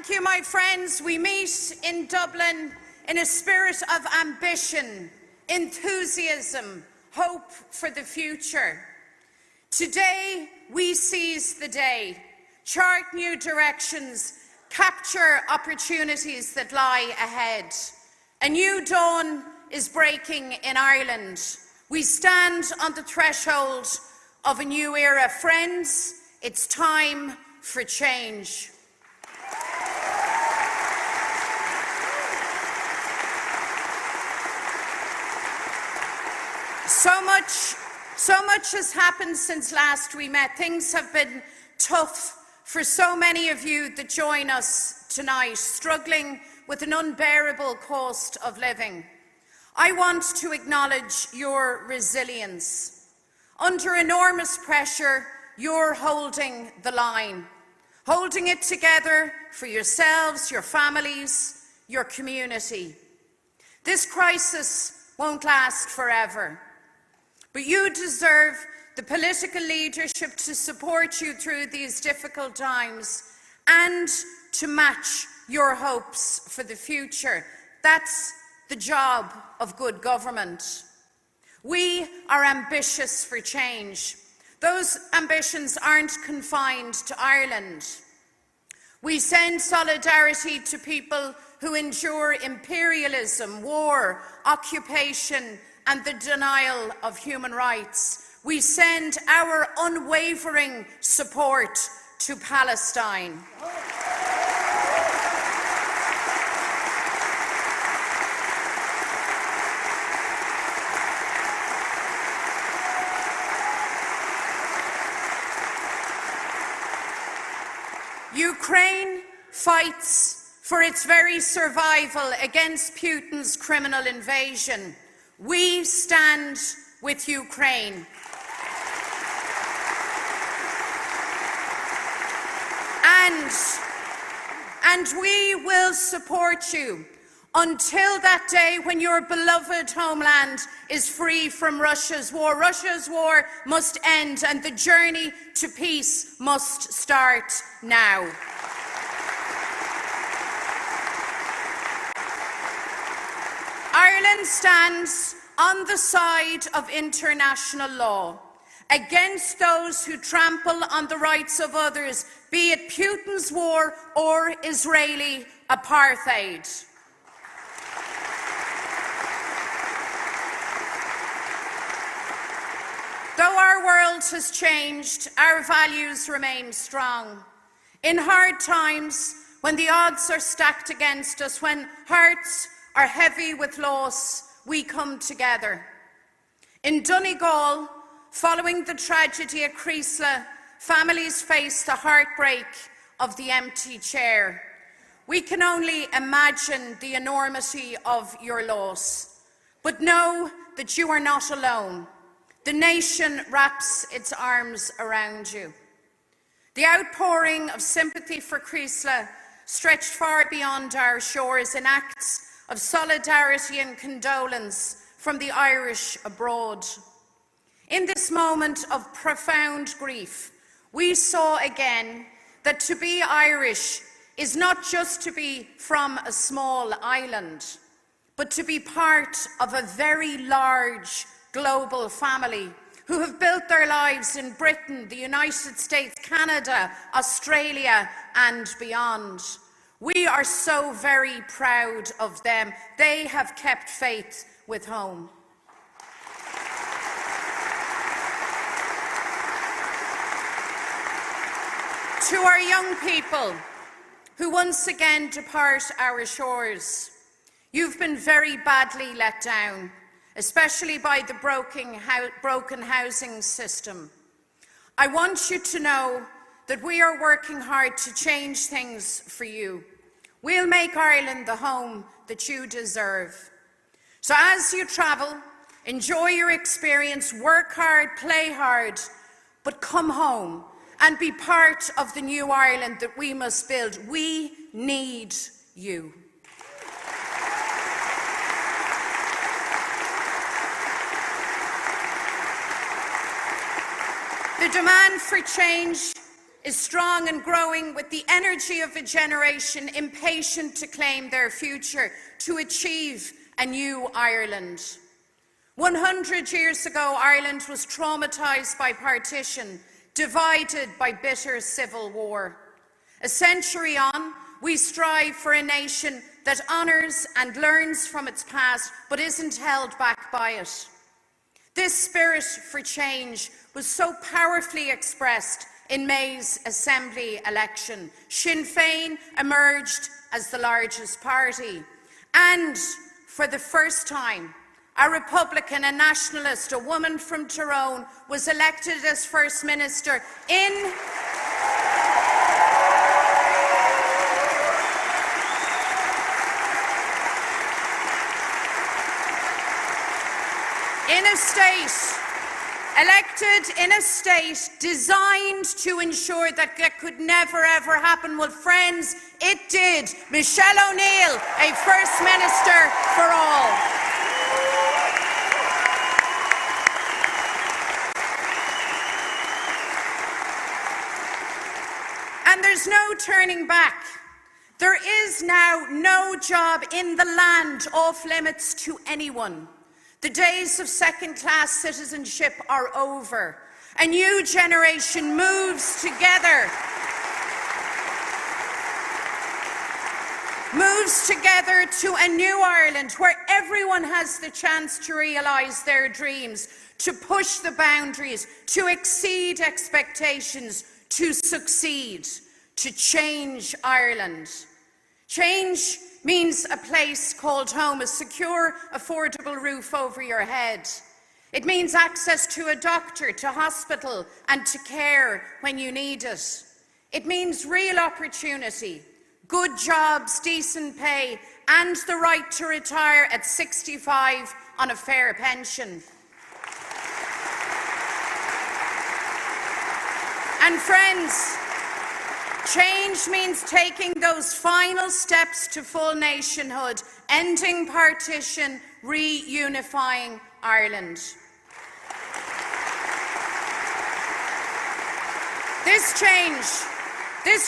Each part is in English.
Thank you, my friends. We meet in Dublin in a spirit of ambition, enthusiasm, hope for the future. Today, we seize the day, chart new directions, capture opportunities that lie ahead. A new dawn is breaking in Ireland. We stand on the threshold of a new era. Friends, it's time for change. So much has happened since last we met. Things have been tough for so many of you that join us tonight, struggling with an unbearable cost of living. I want to acknowledge your resilience. Under enormous pressure, you're holding the line, holding it together for yourselves, your families, your community. This crisis won't last forever. But you deserve the political leadership to support you through these difficult times and to match your hopes for the future. That's the job of good government. We are ambitious for change. Those ambitions aren't confined to Ireland. We send solidarity to people who endure imperialism, war, occupation, and the denial of human rights. We send our unwavering support to Palestine. Ukraine fights for its very survival against Putin's criminal invasion. We stand with Ukraine. And we will support you until that day when your beloved homeland is free from Russia's war. Russia's war must end and the journey to peace must start now. Ireland stands on the side of international law, against those who trample on the rights of others, be it Putin's war or Israeli apartheid. Though our world has changed, our values remain strong. In hard times, when the odds are stacked against us, when hearts are heavy with loss, we come together. In Donegal, following the tragedy at Creasla, families face the heartbreak of the empty chair. We can only imagine the enormity of your loss, but know that you are not alone. The nation wraps its arms around you. The outpouring of sympathy for Creasla stretched far beyond our shores in acts of solidarity and condolence from the Irish abroad. In this moment of profound grief, we saw again that to be Irish is not just to be from a small island, but to be part of a very large global family who have built their lives in Britain, the United States, Canada, Australia, and beyond. We are so very proud of them. They have kept faith with home. To our young people who once again depart our shores, you've been very badly let down, especially by the broken housing system. I want you to know that we are working hard to change things for you. We'll make Ireland the home that you deserve. So as you travel, enjoy your experience, work hard, play hard, but come home and be part of the new Ireland that we must build. We need you. The demand for change is strong and growing with the energy of a generation impatient to claim their future, to achieve a new Ireland. 100 years ago, Ireland was traumatised by partition, divided by bitter civil war. A century on, we strive for a nation that honours and learns from its past, but isn't held back by it. This spirit for change was so powerfully expressed in May's Assembly election. Sinn Féin emerged as the largest party, and for the first time, a Republican, a nationalist, a woman from Tyrone, was elected as First Minister in a state designed to ensure that that could never ever happen. Well, friends, it did. Michelle O'Neill, a First Minister for all. And there's no turning back. There is now no job in the land off limits to anyone. The days of second-class citizenship are over. A new generation moves together to a new Ireland where everyone has the chance to realise their dreams, to push the boundaries, to exceed expectations, to succeed, to change Ireland. Change means a place called home, a secure, affordable roof over your head. It means access to a doctor, to hospital, and to care when you need it. It means real opportunity, good jobs, decent pay, and the right to retire at 65 on a fair pension. And friends, change means taking those final steps to full nationhood, ending partition, reunifying Ireland. This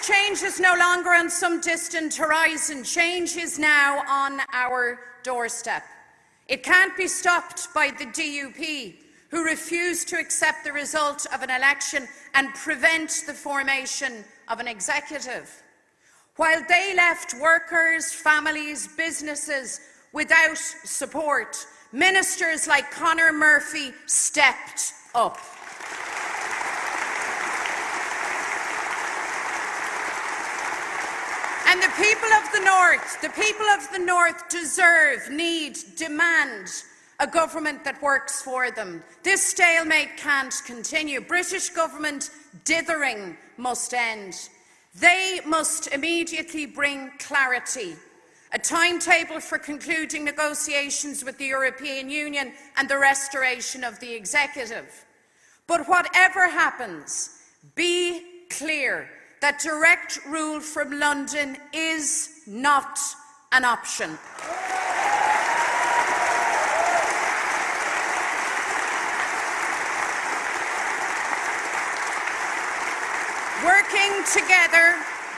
change is no longer on some distant horizon. Change is now on our doorstep. It can't be stopped by the DUP, who refuse to accept the result of an election and prevent the formation of an executive. While they left workers, families, businesses without support, ministers like Conor Murphy stepped up. And the people of the North deserve, need, demand a government that works for them. This stalemate can't continue. British government dithering must end. They must immediately bring clarity, a timetable for concluding negotiations with the European Union and the restoration of the executive. But whatever happens, be clear that direct rule from London is not an option.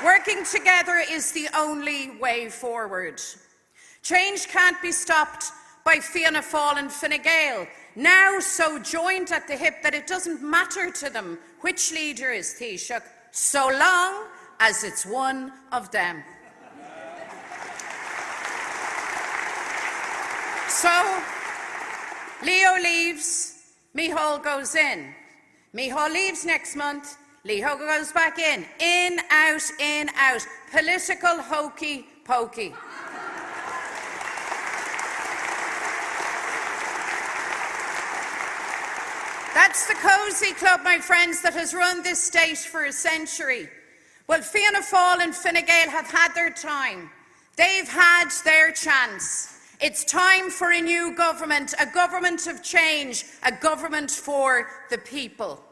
Working together is the only way forward. Change can't be stopped by Fianna Fáil and Fine Gael, now so joined at the hip that it doesn't matter to them which leader is Taoiseach, so long as it's one of them. So, Leo leaves, Micheál goes in. Micheál leaves next month, Leo goes back in, out, political hokey pokey. That's the cosy club, my friends, that has run this state for a century. Well, Fianna Fáil and Fine Gael have had their time. They've had their chance. It's time for a new government, a government of change, a government for the people.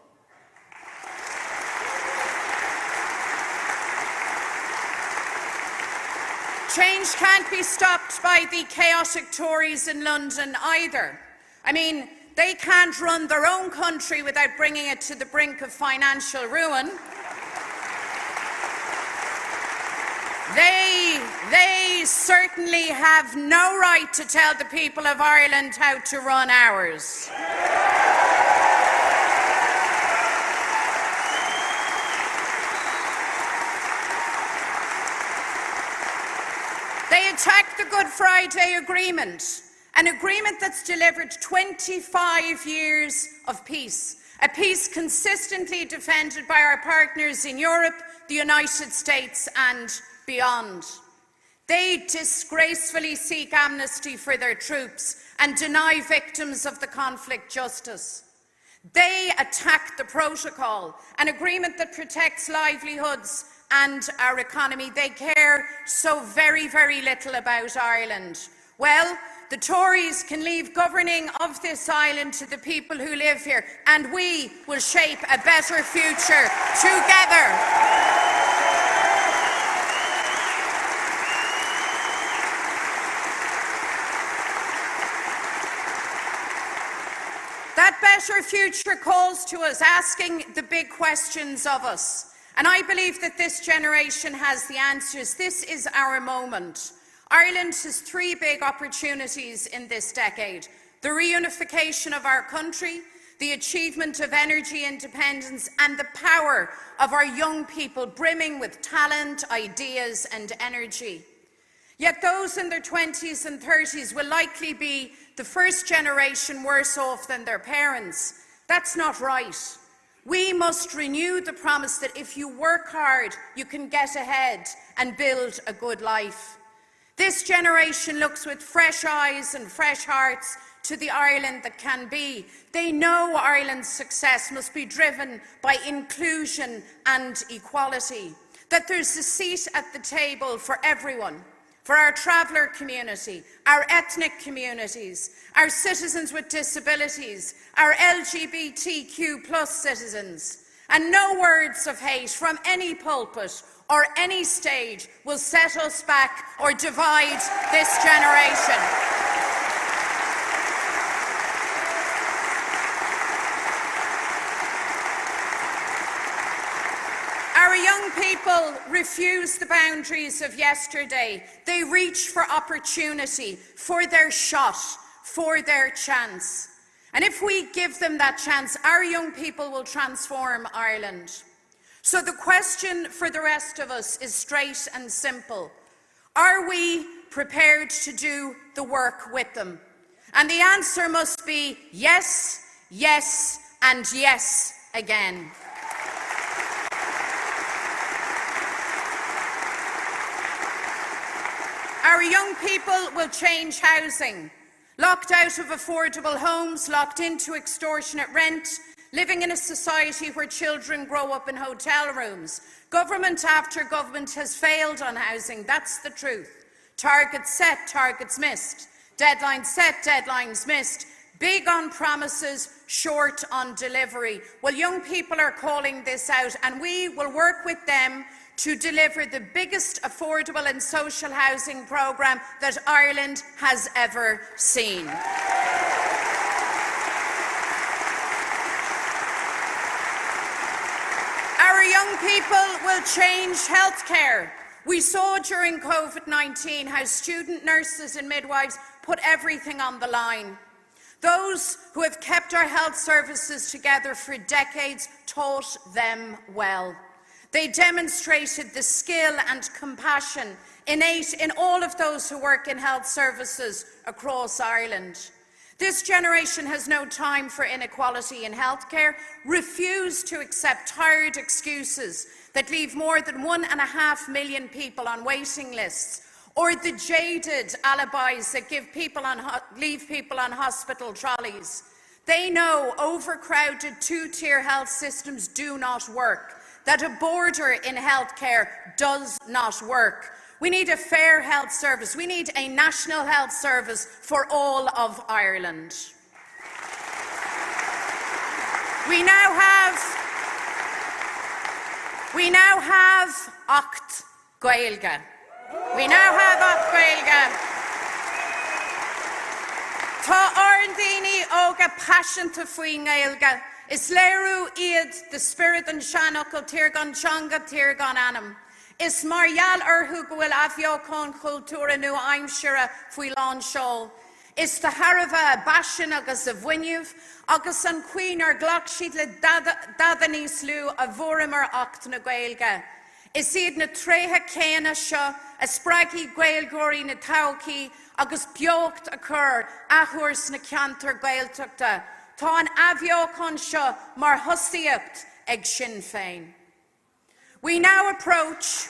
Change can't be stopped by the chaotic Tories in London either. I mean, they can't run their own country without bringing it to the brink of financial ruin. They certainly have no right to tell the people of Ireland how to run ours. They attacked the Good Friday Agreement, an agreement that's delivered 25 years of peace, a peace consistently defended by our partners in Europe, the United States and beyond. They disgracefully seek amnesty for their troops and deny victims of the conflict justice. They attack the protocol, an agreement that protects livelihoods and our economy. They care so very, very little about Ireland. Well, the Tories can leave governing of this island to the people who live here, and we will shape a better future together. That better future calls to us asking the big questions of us. And I believe that this generation has the answers. This is our moment. Ireland has three big opportunities in this decade: the reunification of our country, the achievement of energy independence, and the power of our young people brimming with talent, ideas and energy. Yet those in their 20s and 30s will likely be the first generation worse off than their parents. That's not right. We must renew the promise that if you work hard, you can get ahead and build a good life. This generation looks with fresh eyes and fresh hearts to the Ireland that can be. They know Ireland's success must be driven by inclusion and equality, that there's a seat at the table for everyone, for our traveller community, our ethnic communities, our citizens with disabilities, our LGBTQ+ citizens. And no words of hate from any pulpit or any stage will set us back or divide this generation. Our young people refuse the boundaries of yesterday. They reach for opportunity, for their shot, for their chance. And if we give them that chance, our young people will transform Ireland. So the question for the rest of us is straight and simple. Are we prepared to do the work with them? And the answer must be yes, yes, and yes again. Our young people will change housing. Locked out of affordable homes, locked into extortionate rent, living in a society where children grow up in hotel rooms. Government after government has failed on housing, that's the truth. Targets set, targets missed. Deadlines set, deadlines missed. Big on promises, short on delivery. Well, young people are calling this out, and we will work with them to deliver the biggest affordable and social housing programme that Ireland has ever seen. Our young people will change healthcare. We saw during COVID-19 how student nurses and midwives put everything on the line. Those who have kept our health services together for decades taught them well. They demonstrated the skill and compassion innate in all of those who work in health services across Ireland. This generation has no time for inequality in healthcare, refuse to accept tired excuses that leave more than 1.5 million people on waiting lists, or the jaded alibis that leave people on hospital trolleys. They know overcrowded two-tier health systems do not work, that a border in healthcare does not work. We need a fair health service. We need a national health service for all of Ireland. We now have Ocht Gaeilge. We now have Ocht Gaeilge. Tá Arndini óga passionta faoi Gaeilge. Is léirú iad the spirit an seanachal tirgan changa tirgan anam. Is Marial Urhu Gwil Avio Con Kultura Nu Aimshira Fuilan Shol. Is the Harava Bashan agus a Bhuineamh agus an Queen ar Glockshid le Dadanis Lu a Vorimar Ocht na Gaelga. Is iad na Treha Céana seo a Spraggy Gaelgóirí na Tauki agus Biocht a Cur Ahurs na Cantar Gaeltachta. Tá an Aviocon seo mar Hustiacht ag Sinn Féin. We now approach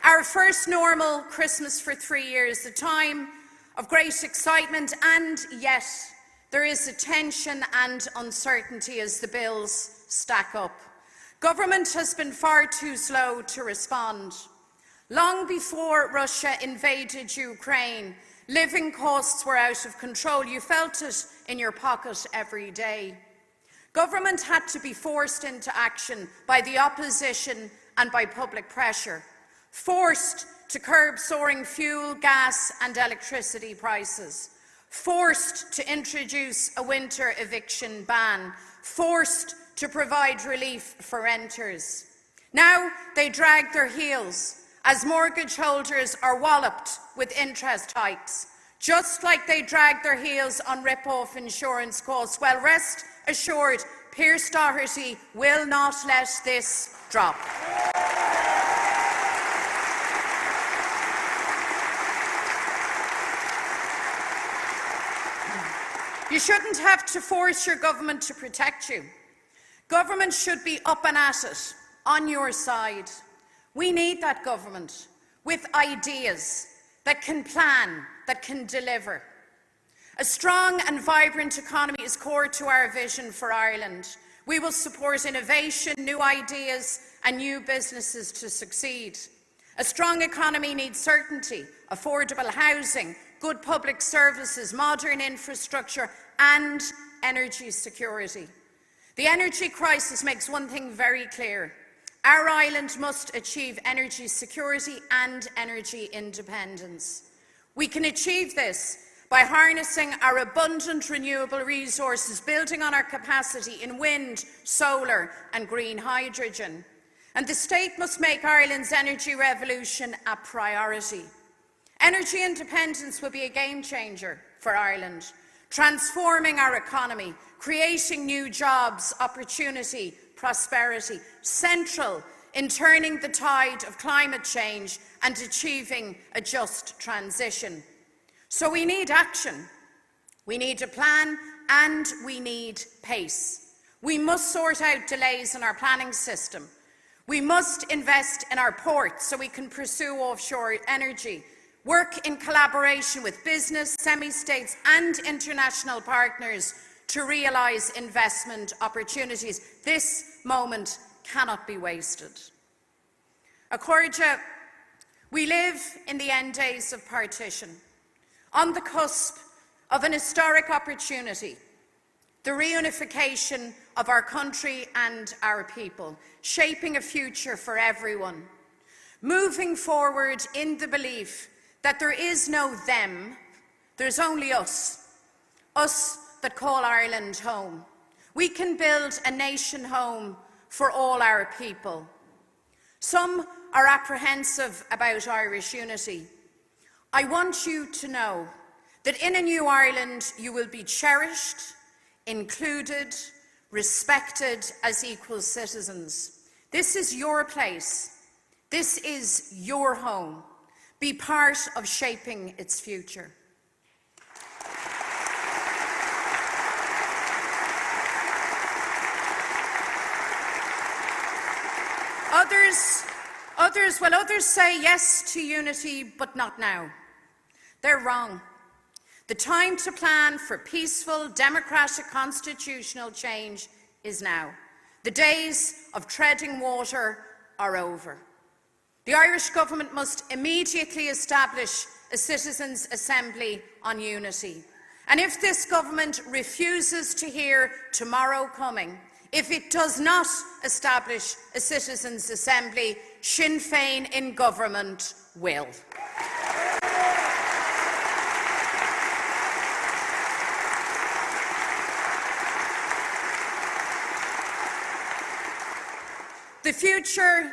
our first normal Christmas for 3 years, a time of great excitement, and yet there is a tension and uncertainty as the bills stack up. Government has been far too slow to respond. Long before Russia invaded Ukraine, living costs were out of control. You felt it in your pocket every day. Government had to be forced into action by the opposition and by public pressure, forced to curb soaring fuel, gas and electricity prices, forced to introduce a winter eviction ban, forced to provide relief for renters. Now they drag their heels as mortgage holders are walloped with interest hikes, just like they drag their heels on rip-off insurance costs. Well, rest assured, Pearse Doherty will not let this drop. You shouldn't have to force your government to protect you. Government should be up and at it, on your side. We need that government with ideas that can plan, that can deliver. A strong and vibrant economy is core to our vision for Ireland. We will support innovation, new ideas and new businesses to succeed. A strong economy needs certainty, affordable housing, good public services, modern infrastructure and energy security. The energy crisis makes one thing very clear. Our island must achieve energy security and energy independence. We can achieve this by harnessing our abundant renewable resources, building on our capacity in wind, solar and green hydrogen. And the state must make Ireland's energy revolution a priority. Energy independence will be a game changer for Ireland, transforming our economy, creating new jobs, opportunity, prosperity, central in turning the tide of climate change and achieving a just transition. So we need action, we need a plan, and we need pace. We must sort out delays in our planning system. We must invest in our ports so we can pursue offshore energy, work in collaboration with business, semi-states and international partners to realise investment opportunities. This moment cannot be wasted. Accordia, we live in the end days of partition, on the cusp of an historic opportunity, the reunification of our country and our people, shaping a future for everyone, moving forward in the belief that there is no them, there's only us that call Ireland home. We can build a nation home for all our people. Some are apprehensive about Irish unity. I want you to know that in a new Ireland you will be cherished, included, respected as equal citizens. This is your place. This is your home. Be part of shaping its future. Others say yes to unity, but not now. They're wrong. The time to plan for peaceful, democratic, constitutional change is now. The days of treading water are over. The Irish government must immediately establish a citizens' assembly on unity. And if this government refuses to hear tomorrow coming, if it does not establish a citizens' assembly, Sinn Féin in government will. The future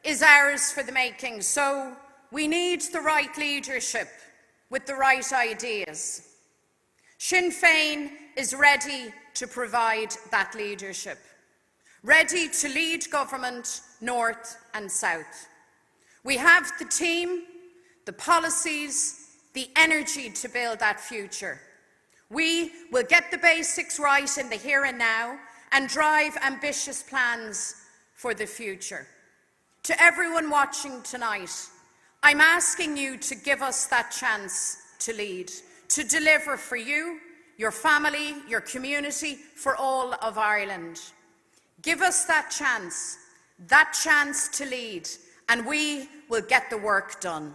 is ours for the making, so we need the right leadership with the right ideas. Sinn Féin is ready to provide that leadership, ready to lead government north and south. We have the team, the policies, the energy to build that future. We will get the basics right in the here and now and drive ambitious plans for the future. To everyone watching tonight, I'm asking you to give us that chance to lead, to deliver for you, your family, your community, for all of Ireland. Give us that chance to lead, and we will get the work done.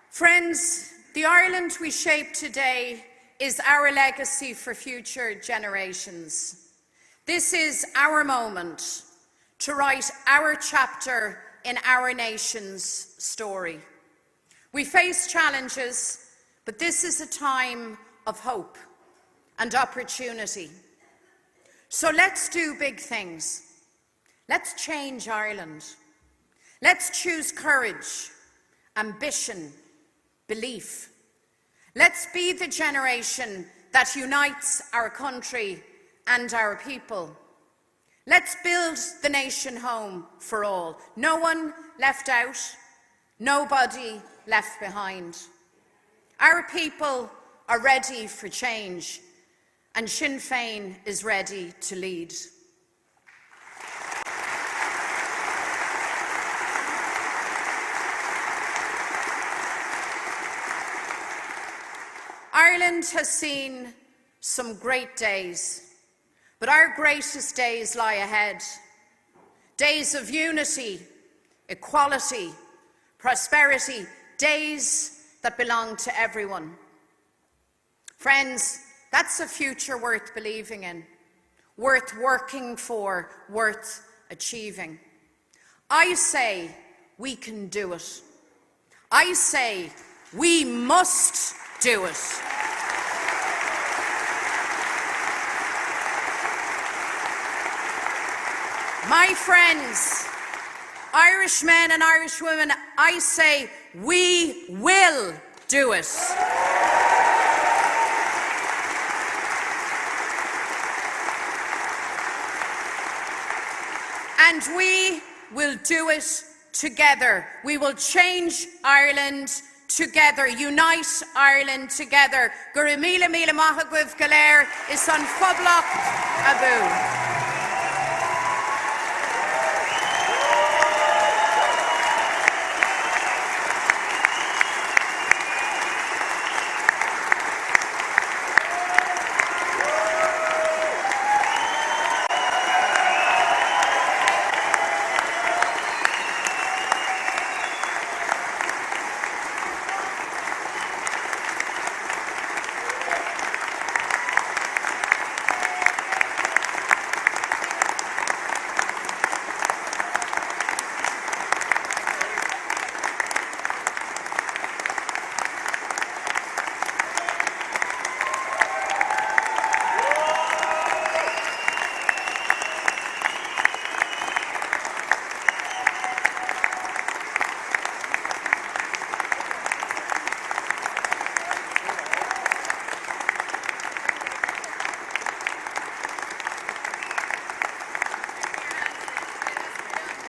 Friends, the Ireland we shape today is our legacy for future generations. This is our moment to write our chapter in our nation's story. We face challenges, but this is a time of hope and opportunity. So let's do big things. Let's change Ireland. Let's choose courage, ambition, belief. Let's be the generation that unites our country and our people. Let's build the nation home for all. No one left out, nobody left behind. Our people are ready for change, and Sinn Féin is ready to lead. Ireland has seen some great days, but our greatest days lie ahead. Days of unity, equality, prosperity, days that belong to everyone. Friends, that's a future worth believing in, worth working for, worth achieving. I say we can do it. I say we must do it. My friends, Irishmen and Irishwomen, I say we will do it. And we will do it together. We will change Ireland together, unite Ireland together. Gur míle míle maith agam galéir is an phoblach abu.